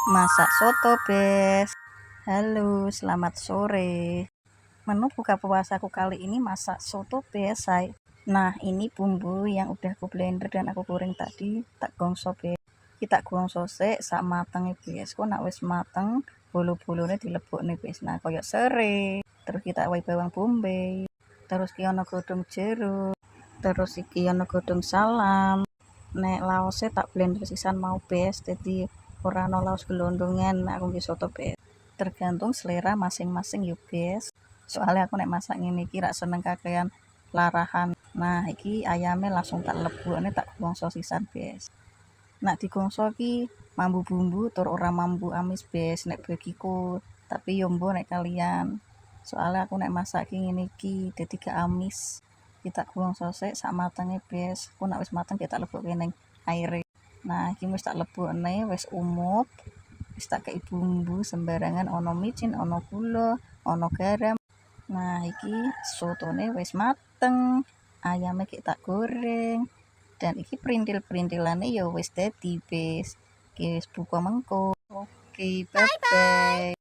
Masak soto, Bes. Halo, selamat sore. Menu buka puasaku kali ini masak soto, Bes. Nah, ini bumbu yang udah aku blender dan aku goreng tadi, tak gongso, Bes. Kita gongso sik sak matenge, Bes. Kok nak wis mateng, bolu-bolone dilebokne, Bes. Nah, koyo serai. Terus kita wae bawang bombay. Terus ki ana godhong jeruk. Terus iki ana godhong salam. Nek laose tak blender sisan mau, Bes. Dadi ora ana laos gelondongan nek aku nggih soto, Bes. Tergantung selera masing-masing yo, Bes. Soalnya aku nek masak ngene iki rak seneng kakean larahan. Nah, iki ayame langsung tak lebokne tak gongso sisan, Bes. Nak digongso ki mambu bumbu tur ora mambu amis, Bes, nek bagiku. Tapi yo mbo nek kalian. Soalnya aku nek masak ki ngene iki dadi gak amis. Kita gongso sik sak matenge, Bes. Ku nak wis mateng kita lebokke ning aire. Nah, iki wis tak lebokne, wis umup. Wis tak kei bumbu sembarangan, ana micin, ana gula, ana garam. Nah, iki sotone wis mateng. Ayame ki tak goreng. Dan iki perintil-perintilane ya wis dadi, Bes. Iki wis buka mengko. Oke, bye bye.